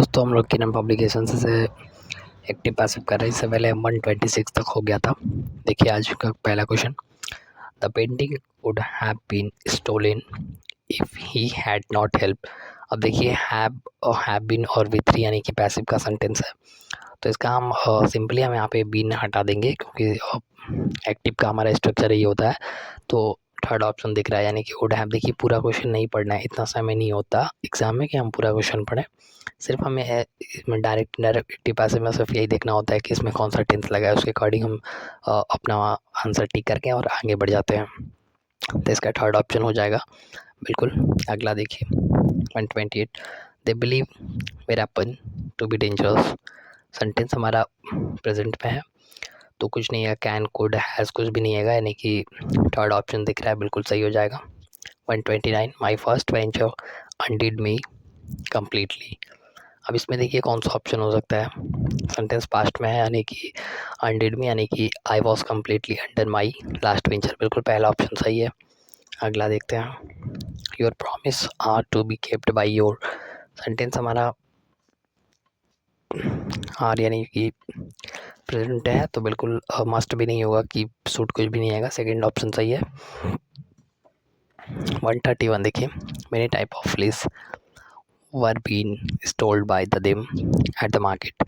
दोस्तों हम लोग की नाम पब्लिकेशन से एक्टिव पैसिव कर रहे हैं। इससे पहले हम 126 तक हो गया था। देखिए आज का पहला question, the painting would have been stolen if he had not help. अब देखिए हैव और हैव बीन और V3 यानी कि पैसिव का सेंटेंस है, तो इसका हम सिंपली हम यहाँ पे बीन हटा देंगे क्योंकि एक्टिव का हमारा स्ट्रक्चर ही होता है। तो थर्ड ऑप्शन दिख रहा है यानी कि वुड हैव। देखिए पूरा क्वेश्चन नहीं पढ़ना है, इतना समय नहीं होता एग्जाम में कि हम पूरा क्वेश्चन पढ़ें। सिर्फ हमें इसमें डायरेक्ट एक्टिव पैसिव में सिर्फ यही देखना होता है कि इसमें कौन सा टेंस लगा है, उसके अकॉर्डिंग हम अपना आंसर टिक करके और आगे बढ़ जाते हैं। तो इसका थर्ड ऑप्शन हो जाएगा बिल्कुल। अगला देखिए 128, they believe weapon to be dangerous. Sentence हमारा प्रेजेंट में है तो कुछ नहीं है, कैन कुड हैज़ कुछ भी नहीं है, यानी कि थर्ड ऑप्शन दिख रहा है, बिल्कुल सही हो जाएगा। 129, my first venture undid me completely. अब इसमें देखिए कौन सा ऑप्शन हो सकता है। सेंटेंस पास्ट में है यानी कि अनडिड मी यानी कि I was completely under my last venture, बिल्कुल पहला ऑप्शन सही है। अगला देखते हैं, your promise are to be kept by your. Sentence हमारा आर यानी कि प्रेजेंट है तो बिल्कुल मस्ट भी नहीं होगा कि सूट कुछ भी नहीं आएगा, सेकेंड ऑप्शन सही है। 131 देखिए, many type of fleece were been stoled by the them at the market.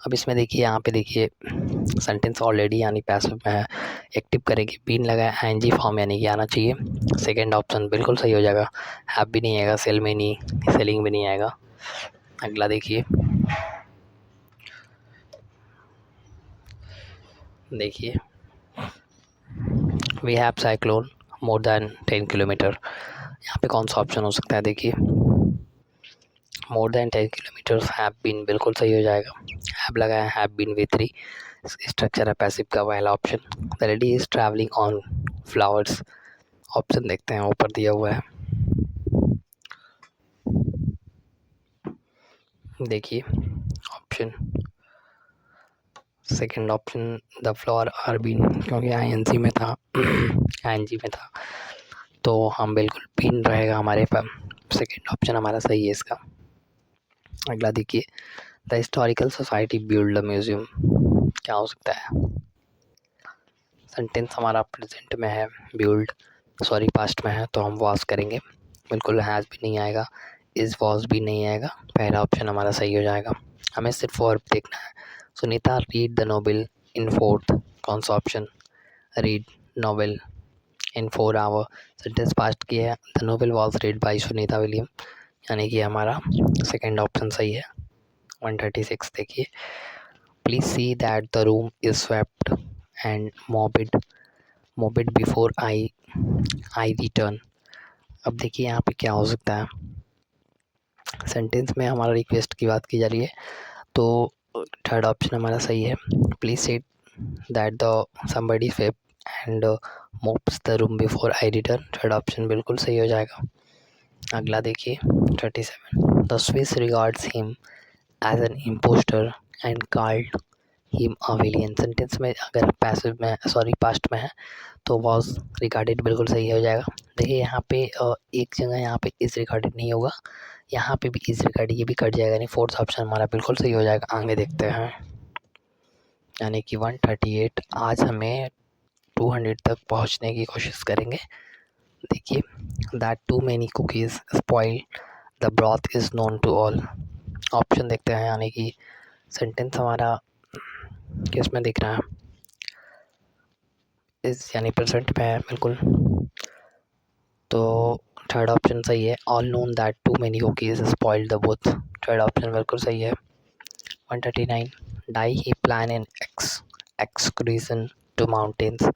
अब इसमें देखिए यहाँ पे देखिए सेंटेंस ऑलरेडी यानी पैसिव में है, एक्टिव करेंगे बीन लगा है, एनजी फॉर्म यानी कि आना चाहिए, सेकेंड ऑप्शन बिल्कुल सही हो जाएगा। हैव भी नहीं आएगा, सेल में नहीं, सेलिंग भी नहीं आएगा। अगला देखिए we have cyclone more than 10 kilometer. यहाँ पे कौन सा ऑप्शन हो सकता है, देखिए more than 10 kilometer have been बिल्कुल सही हो जाएगा। हैव लगा है, हैव बीन V3, स्ट्रक्चर है पैसिव का, पहला option. The lady is traveling on flowers, option देखते हैं ऊपर दिया हुआ है, देखिए option second option the flower are been, क्योंकि INC में था ING में था तो हम बिल्कुल बीन रहेगा हमारे पास, सेकंड ऑप्शन हमारा सही है इसका। अगला देखिए, the historical society build the museum, क्या हो सकता है। सेंटेंस हमारा प्रेजेंट में है, बिल्ड सॉरी पास्ट में है तो हम वॉज करेंगे, बिल्कुल हैज़ भी नहीं आएगा, इज़ वॉज भी नहीं आएगा, पहला ऑप्शन हमारा सही हो जाएगा। हमें सिर्फ वर्ब देखना है। Sunita read the novel in fourth, कौन सा option, read novel in 4 hour, sentence past की है, the novel was read by Sunita William यानी कि हमारा सेकेंड ऑप्शन सही है। 136 देखिए, please see that the room is swept and mopped before I return. अब देखिए यहाँ पे क्या हो सकता है, सेंटेंस में हमारा रिक्वेस्ट की बात की जा रही है तो थर्ड ऑप्शन हमारा सही है, please see that the somebody swept and mops the room before I return, third option बिल्कुल सही हो जाएगा। अगला देखिए 37, the Swiss regards him as an imposter and called him a villain. Sentence में अगर पैसिव में सॉरी पास्ट में है तो वॉज रिगार्डेड बिल्कुल सही हो जाएगा। देखिए यहाँ पे एक जगह यहाँ पे इज रिगार्डेड नहीं होगा, यहाँ पे भी इज रिगार्डेड, ये भी कट जाएगा, यानी फोर्थ ऑप्शन हमारा बिल्कुल सही हो जाएगा। आगे देखते हैं, यानी कि 138, आज हमें 200 तक पहुँचने की कोशिश करेंगे। देखिए, that too many cookies spoil the broth is known to all, option देखते हैं, यानी कि सेंटेंस हमारा किस में दिख रहा है, इस यानी प्रेजेंट में है बिल्कुल, तो थर्ड ऑप्शन सही है। All known that too many cookies spoil the broth, third option बिल्कुल सही है। 139, did he plan an excursion to mountains,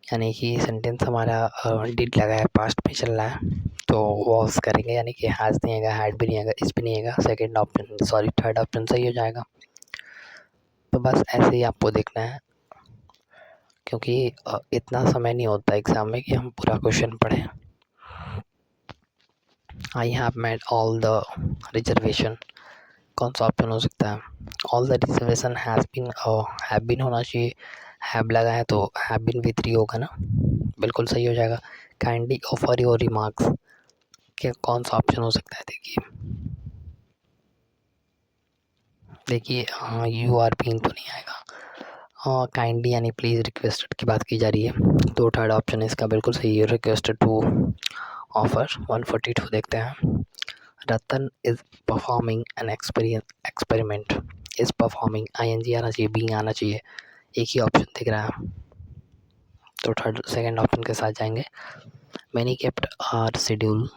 यानी कि सेंटेंस हमारा डिड लगा है, पास्ट में चल रहा है तो वॉज करेंगे, यानी कि हैज़ नहीं आएगा, हैड भी नहीं आएगा, इस भी नहीं आएगा, second option sorry third option सही हो जाएगा। तो बस ऐसे ही आपको देखना है क्योंकि इतना समय नहीं होता एग्ज़ाम में कि हम पूरा क्वेश्चन पढ़ें। I have made all the reservation, कौन सा ऑप्शन हो सकता है, all the reservation has been होना चाहिए, हैव लगा है तो हैव बीन V3 होगा ना, बिल्कुल सही हो जाएगा। काइंडली ऑफर योर रिमार्क्स, क्या कौन सा ऑप्शन हो सकता है, देखिए देखिए यू आर बीन तो नहीं आएगा, काइंडली यानी प्लीज़ रिक्वेस्टेड की बात की जा रही है, तो थर्ड ऑप्शन इसका बिल्कुल सही है, रिक्वेस्टेड टू ऑफर। 142 देखते हैं। Ratan is performing an experiment. Is performing ING आना चाहिए, बीइंग आना चाहिए, एक ही ऑप्शन दिख रहा है, तो थर्ड सेकंड ऑप्शन के साथ जाएंगे। Many kept are schedule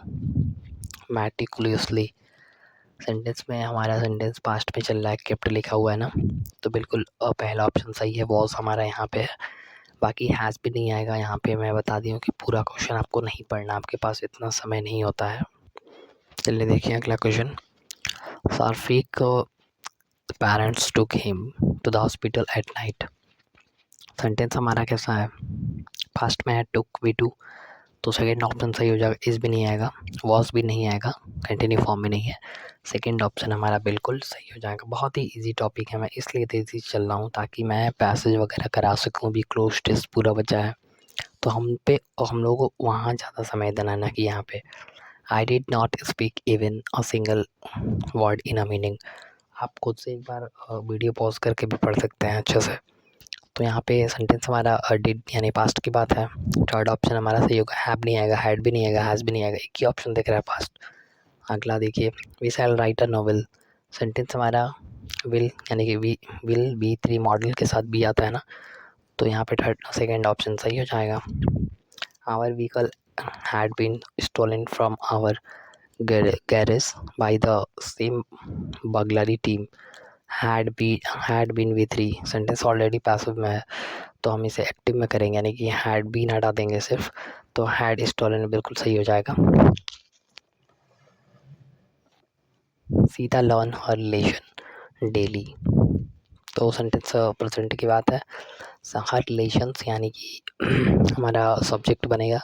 meticulously. Sentence में हमारा सेंटेंस पास्ट में चल रहा है, केप्ट लिखा हुआ है ना, तो बिल्कुल पहला ऑप्शन सही है, वॉज हमारा यहाँ पे है। बाकी हैज़ भी नहीं आएगा यहाँ पे। मैं बता दी हूँ कि पूरा क्वेश्चन आपको नहीं पढ़ना, आपके पास इतना समय नहीं होता है। चलिए देखिए अगला क्वेश्चन। सार्फिक parents took him to the hospital at night. Sentence हमारा कैसा है, फास्ट में है, टुक वी टू, तो सेकेंड ऑप्शन सही हो जाएगा। इस भी नहीं आएगा, वॉज भी नहीं आएगा, कंटिन्यू फॉर्म में नहीं है, सेकेंड ऑप्शन हमारा बिल्कुल सही हो जाएगा। बहुत ही इजी टॉपिक है, मैं इसलिए तेज़ी चल रहा हूँ ताकि मैं पैसेज वगैरह करा सकूँ। भी क्लोज टेस्ट पूरा बचा है, तो हम लोगों को वहाँ ज़्यादा समय देना ना कि यहाँ पे। I did not speak even a single word in a meaning. आप खुद से एक बार वीडियो पॉज करके भी पढ़ सकते हैं अच्छे से। तो यहाँ पे सेंटेंस हमारा डिड यानी पास्ट की बात है, थर्ड ऑप्शन हमारा सही होगा। हैव नहीं आएगा, हैड भी नहीं आएगा, हैज़ भी नहीं आएगा, एक ही ऑप्शन दिख रहा है पास्ट। अगला देखिए, we shall write a novel. Sentence हमारा विल यानी कि वी विल बी 3 मॉडल के साथ भी आता है ना, तो यहाँ पे थर्ड सेकेंड ऑप्शन सही हो जाएगा। Our vehicle had been stolen from our garage by the same burglary team. Had been V 3, sentence already passive में है, तो हम इसे एक्टिव में करेंगे, यानी कि हैड बीन हटा देंगे सिर्फ, तो हैड स्टोलन बिल्कुल सही हो जाएगा। सीता लर्न हर रिलेशन डेली, तो सेंटेंस प्रेजेंट की बात है। हर रिलेशंस यानी कि हमारा सब्जेक्ट बनेगा,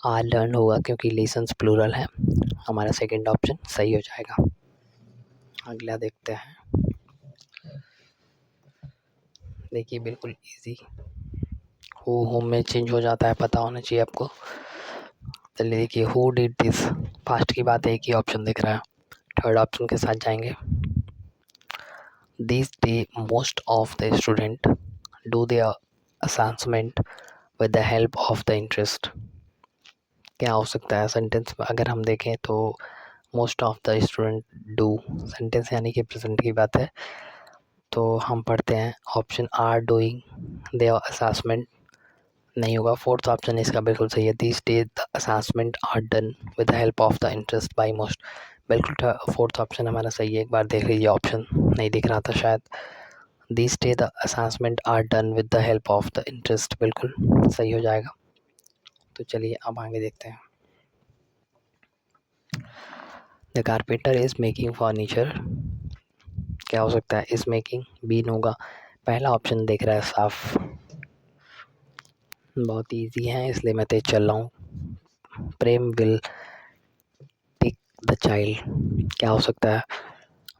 आर लर्न होगा क्योंकि रिलेशंस प्लूरल है, हमारा सेकंड ऑप्शन सही हो जाएगा। अगला देखते हैं, देखिए बिल्कुल इजी, हु होम में चेंज हो जाता है, पता होना चाहिए आपको। चलिए देखिए, हु डिड दिस, पास्ट की बात है, एक ही ऑप्शन दिख रहा है, थर्ड ऑप्शन के साथ जाएंगे। This day most of the student do their assignment with the help of the interest. क्या हो सकता है सेंटेंस में, अगर हम देखें तो most of the student do, sentence यानी कि प्रेजेंट की बात है, तो हम पढ़ते हैं option are doing their assessment, नहीं होगा, फोर्थ ऑप्शन इसका बिल्कुल सही है। This day the assessment are done with the help of the interest by most, बिल्कुल फोर्थ ऑप्शन हमारा सही है। एक बार देख लीजिए, ऑप्शन नहीं दिख रहा था शायद। This day the assessment are done with the help of the interest, बिल्कुल सही हो जाएगा। तो चलिए अब आगे देखते हैं। The carpenter is making furniture, क्या हो सकता है, इज मेकिंग, बीन होगा, पहला ऑप्शन दिख रहा है साफ, बहुत इजी है इसलिए मैं तेज चल रहा हूँ। प्रेम विल टेक द चाइल्ड, क्या हो सकता है,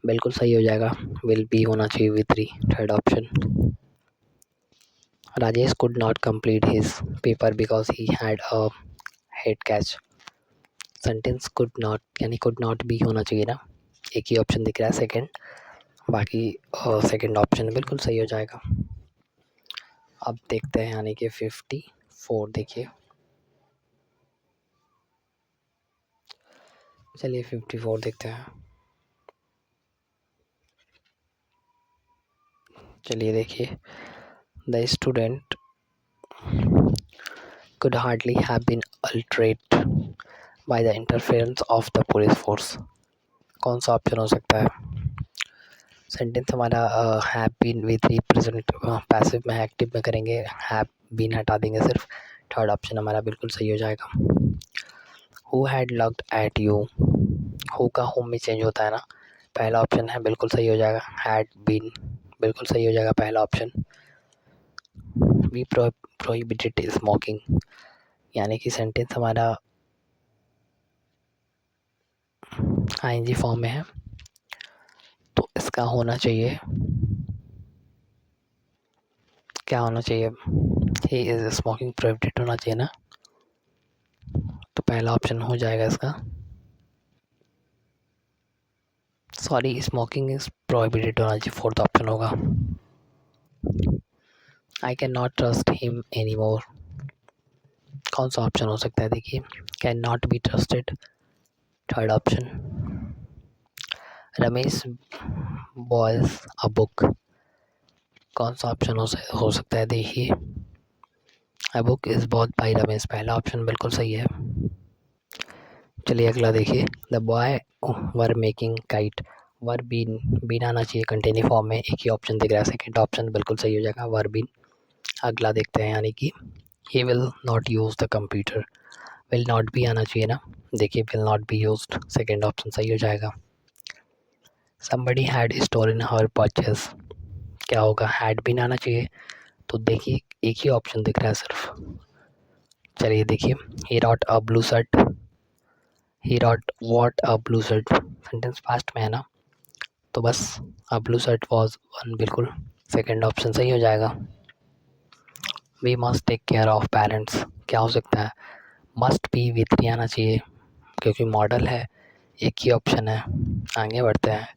बिल्कुल सही हो जाएगा, विल बी होना चाहिए with 3, third option. Rajesh could not complete his paper because he had a head catch, sentence could not यानी कुड नॉट भी होना चाहिए ना, एक ही ऑप्शन दिख रहा है सेकंड, बाकी सेकंड ऑप्शन बिल्कुल सही हो जाएगा। अब देखते हैं यानी कि 54 देखिए, चलिए 54 देखते हैं। चलिए देखिए, the student could hardly have been altered by the interference of the police force, कौन सा ऑप्शन हो सकता है। सेंटेंस हमारा have been with three present passive में, एक्टिव में करेंगे, हैव बीन हटा देंगे सिर्फ, थर्ड ऑप्शन हमारा बिल्कुल सही हो जाएगा। Who had looked at you, who का होम में चेंज होता है ना, पहला ऑप्शन है, बिल्कुल सही हो जाएगा। हैड बीन बिल्कुल सही हो जाएगा, पहला ऑप्शन। वी प्रोहिबिटेड स्मोकिंग, यानी कि सेंटेंस हमारा आईएनजी फॉर्म में है, तो इसका होना चाहिए, क्या होना चाहिए, ही इज स्मोकिंग प्रोहिबिटेड होना चाहिए ना, तो पहला ऑप्शन हो जाएगा इसका। सॉरी, स्मोकिंग इज प्रोहिबिटेड होना चाहिए, फोर्थ ऑप्शन होगा। I can not trust him any more, कौन सा ऑप्शन हो सकता है? देखिए, can not be trusted, third option. Ramesh buys a book, कौन सा ऑप्शन हो सकता है? देखिए, a book is bought by Ramesh, पहला ऑप्शन बिल्कुल सही है। चलिए अगला देखिए, the boy were making kite, were been आना चाहिए कंटिन्यू फॉर्म में, एक ही ऑप्शन दिख रहा है, सेकेंड ऑप्शन बिल्कुल सही हो जाएगा, वर बीन। अगला देखते हैं, यानी कि he will not use the computer, will not भी आना चाहिए ना, देखिए will not be used, second option सही हो जाएगा। Somebody had stolen her purchase, क्या होगा? हैड बीन आना चाहिए, तो देखिए एक ही ऑप्शन दिख रहा है सिर्फ। चलिए देखिए, he wrote a blue shirt, he wrote what a blue shirt, sentence past में है ना, तो बस a blue shirt was worn, बिल्कुल सेकेंड ऑप्शन सही हो जाएगा। We must take care of parents, क्या हो सकता है? मस्ट भी विथ आना चाहिए क्योंकि मॉडल है, एक ही ऑप्शन है। आगे बढ़ते हैं,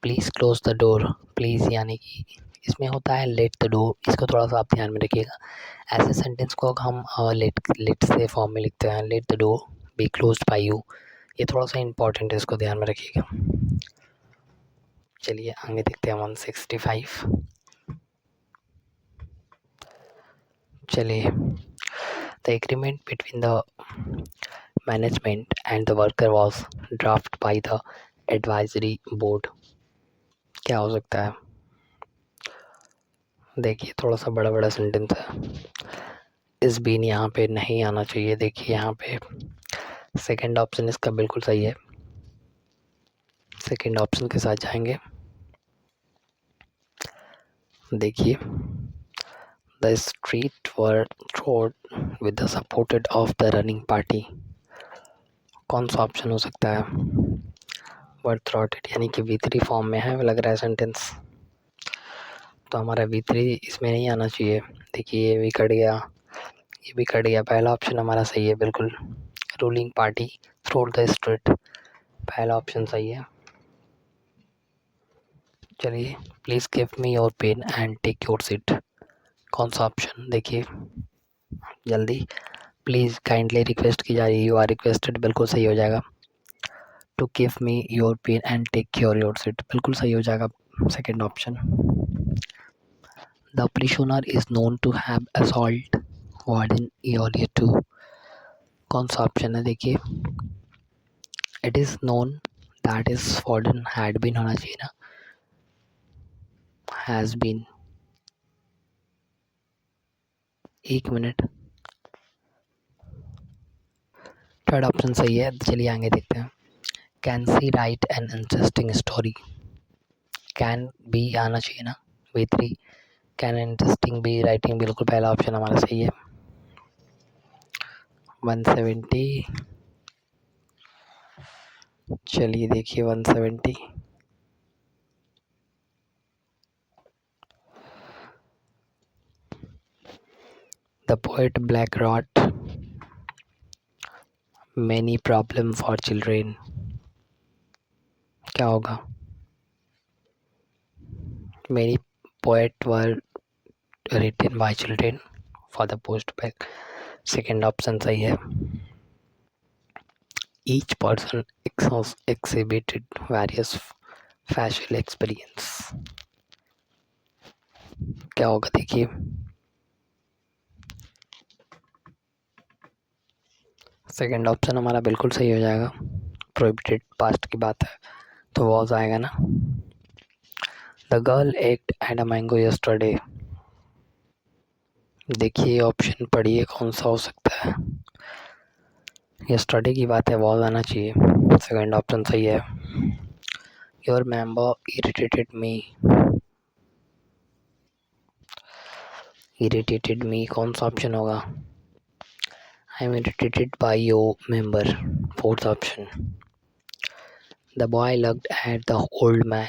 please close the door, please यानी कि इसमें होता है लेट द डोर, इसको थोड़ा सा आप ध्यान में रखिएगा। ऐसे सेंटेंस को हम लेट से फॉर्म में लिखते हैं, let the door be closed by you, ये थोड़ा सा इंपॉर्टेंट है, इसको ध्यान में रखिएगा। चलिए आगे देखते हैं 165। चलिए, the agreement between the management and the worker was draft by the advisory board, क्या हो सकता है? देखिए थोड़ा सा बड़ा बड़ा सेंटेंस है, इस बीन यहाँ पे नहीं आना चाहिए, देखिए यहाँ पे सेकंड ऑप्शन इसका बिल्कुल सही है, सेकंड ऑप्शन के साथ जाएंगे। देखिए, the street were थ्रोड with the supported of the running party, कौन सा ऑप्शन हो सकता है? वर थ्रॉटेड यानी कि V3 फॉर्म में है लग रहा है सेंटेंस, तो हमारा V3 इसमें नहीं आना चाहिए। देखिए ये भी कट गया, ये भी कट गया, पहला ऑप्शन हमारा सही है बिल्कुल, ruling party throwed the street, पहला ऑप्शन सही है। चलिए, please give me your pen and take your seat, कौन सा ऑप्शन? देखिए जल्दी, प्लीज़ काइंडली रिक्वेस्ट की जा रही है, यू आर रिक्वेस्टेड, बिल्कुल सही हो जाएगा। To give me your pen and take your seat, बिल्कुल सही हो जाएगा, second option. The prisoner is known to have assault warden area 2, कौन सा ऑप्शन है? देखिए, it is known, that is warden, had been होना चाहिए ना, हैज़ बीन, एक मिनट, थर्ड ऑप्शन सही है। चलिए आगे देखते हैं, can see write an interesting story, can be आना चाहिए ना, V3, can interesting be writing, बिल्कुल पहला ऑप्शन हमारा सही है। 170, चलिए देखिए 170, the poet black wrote many problem for children, क्या होगा? Many poet were written by children for the post back, second option सही है। Each person exhibited various facial experience, क्या होगा? देखिए, सेकेंड ऑप्शन हमारा बिल्कुल सही हो जाएगा, प्रोहिबिटेड पास्ट की बात है तो वॉज आएगा ना। The girl ate ate a mango yesterday, देखिए ऑप्शन पढ़िए कौन सा हो सकता है, यस्टरडे की बात है, वॉज आना चाहिए, सेकेंड ऑप्शन सही है। योर मेंबर इरिटेटेड मी, कौन सा ऑप्शन होगा? I am irritated by your member, fourth option. The boy looked at the old man,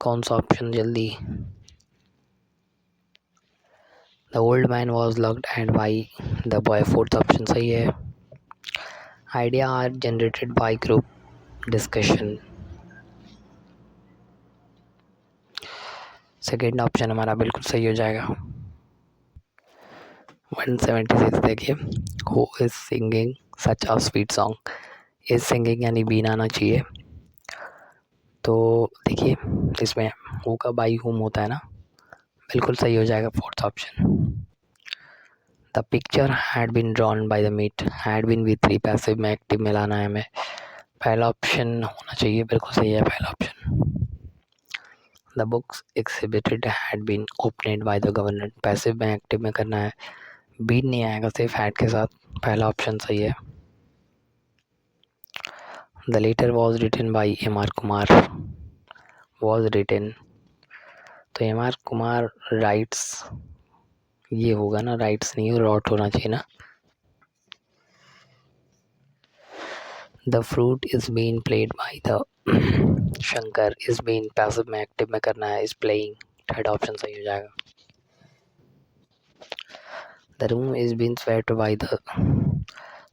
कौन सा ऑप्शन? जल्दी, the old man was looked at by the boy, fourth option सही है। Idea are generated by group, discussion. Second option हमारा बिल्कुल सही हो जाएगा। 176 देखिए, who is singing such a sweet song. Is singing यानी बीन आना चाहिए। तो देखिए इसमें हु का बाई हुम होता है ना, बिल्कुल सही हो जाएगा fourth option. The picture had been drawn by the meat, had been भी थ्री पैसिव में एक्टिव में लाना है हमें, पहला ऑप्शन होना चाहिए, बिल्कुल सही है पहला option. The books exhibited had been opened by the governor, passive में एक्टिव में करना है, बीन नहीं आएगा सिर्फ हैड के साथ, पहला ऑप्शन सही है। The letter was written by M R Kumar, was written, तो एम आर कुमार राइट्स, ये होगा ना, राइट्स नहीं हो, रॉट होना चाहिए ना। The fruit is been played by the Shankar, is been passive में एक्टिव में करना है, इज प्लेइंग, थर्ड ऑप्शन सही हो जाएगा। The room is been swept by the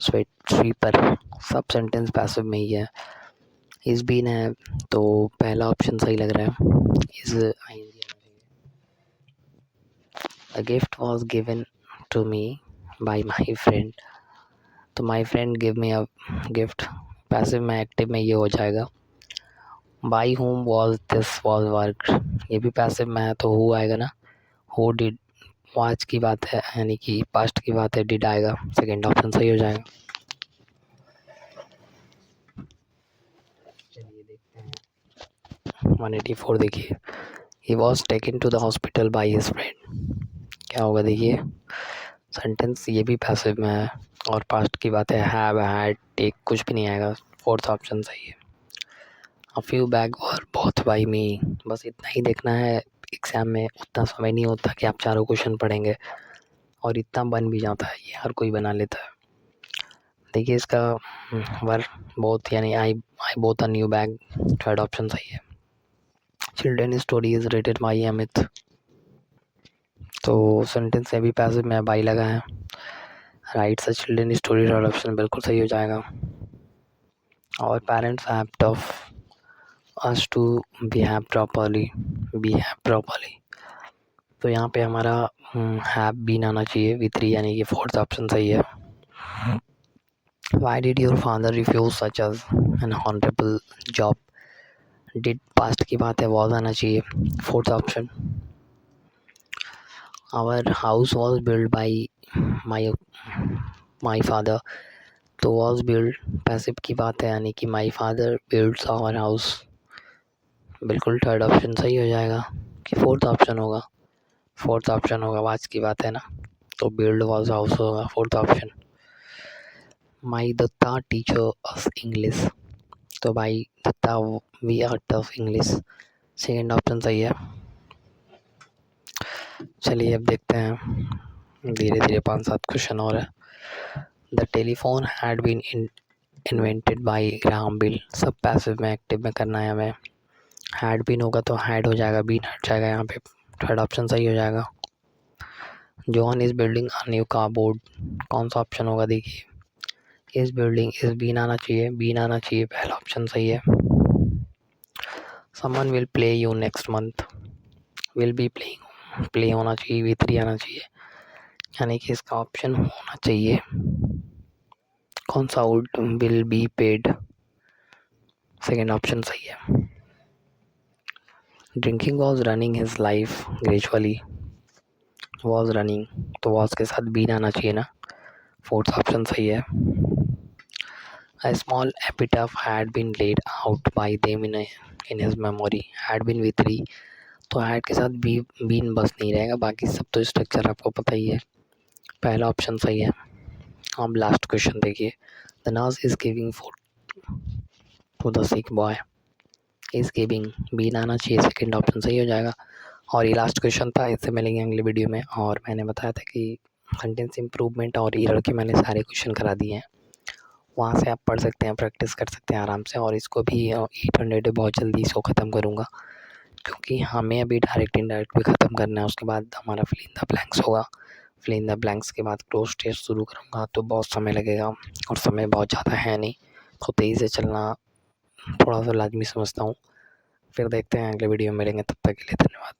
sweet sweeper, सब सेंटेंस पैसिव में ही है, इज बीन है तो पहला ऑप्शन सही लग रहा है, इज आएंगे। The gift was given to me by my friend, तो my friend give me a gift, passive में एक्टिव में ये हो जाएगा। By home was this was work, ये भी पैसिव में है तो हु आएगा ना, हु डिड, वाच की बात है यानी कि पास्ट की बात है, डिड आएगा, सेकेंड ऑप्शन सही हो जाएगा। चलिए देखते हैं 184 देखिए, he was taken to the hospital by his friend, क्या होगा देखिए, सेंटेंस ये भी पैसिव में है और पास्ट की बात है, हैव हैड टेक कुछ भी नहीं आएगा, फोर्थ ऑप्शन सही है। अ फ्यू बैग और बोथ बाई मी, बस इतना ही देखना है, एग्ज़ाम में उतना समय नहीं होता कि आप चारों क्वेश्चन पढ़ेंगे, और इतना बन भी जाता है, ये हर कोई बना लेता है। देखिए इसका वर बोथ यानी I bought a new bag, third option सही है। Children story is written by Amit, तो सेंटेंस से भी पैसिव में बाई लगा है, writes a children story, third option बिल्कुल सही हो जाएगा। और parents have taught us to behave properly, तो यहाँ पे हमारा हैव बीन आना चाहिए, V3 यानी कि फोर्थ ऑप्शन सही है। Why did your father refuse such as an honorable job, did past की बात है, वॉज आना चाहिए, fourth option. Our house was build by my father, तो वॉज बिल्ड पैसिव की बात है यानी कि my father builds our house, बिल्कुल थर्ड ऑप्शन सही हो जाएगा कि फोर्थ ऑप्शन होगा, फोर्थ ऑप्शन होगा, वाच की बात है ना, तो बिल्ड वॉज हाउस होगा, fourth option. My Datta teacher of English, तो भाई Datta we are tough English, second option सही है। चलिए अब देखते हैं धीरे धीरे 5-7 क्वेश्चन और है। The telephone had been invented by Graham Bell, सब पैसिव में एक्टिव में करना है हमें, हैड बीन होगा तो हैड हो जाएगा, बीन हट जाएगा यहाँ पे, थर्ड ऑप्शन सही हो जाएगा। John is building a new car board, कौन सा ऑप्शन होगा देखिए, इज बिल्डिंग, इज बीन आना चाहिए, बीन आना चाहिए, पहला ऑप्शन सही है। Someone will play you next month, will be playing, play होना चाहिए, V3 आना चाहिए, यानी कि इसका ऑप्शन होना चाहिए कौन सा, will be paid, second option सही है। Drinking was running his life gradually, was running, तो वॉज के साथ बीन आना चाहिए ना, फोर्थ ऑप्शन सही है। A small epitaph had been laid out by them in his memory, had been V3, तो had के साथ बीन बस नहीं रहेगा, बाकी सब तो स्ट्रक्चर आपको पता ही है, पहला ऑप्शन सही है। अब लास्ट क्वेश्चन देखिए, the nurse is giving food to the sick boy, is giving, been आना चाहिए, सेकेंड ऑप्शन सही हो जाएगा। और ये लास्ट क्वेश्चन था, इससे मिलेंगे अगले वीडियो में, और मैंने बताया था कि सेंटेंस इम्प्रूवमेंट और ईरर के मैंने सारे क्वेश्चन करा दिए हैं, वहाँ से आप पढ़ सकते हैं, प्रैक्टिस कर सकते हैं आराम से, और इसको भी 800 बहुत जल्दी इसको ख़त्म करूँगा, क्योंकि हमें अभी डायरेक्ट इनडायरेक्ट भी ख़त्म करना है, उसके बाद हमारा फिल इन द ब्लैंक्स होगा, फिल इन द ब्लैंक्स के बाद क्लोज टेस्ट शुरू करूँगा, तो बहुत समय लगेगा और समय बहुत ज़्यादा है नहीं, तो तेज़ी से चलना थोड़ा सा लाजमी समझता हूँ। फिर देखते हैं अगले वीडियो में मिलेंगे, तब तक के लिए धन्यवाद।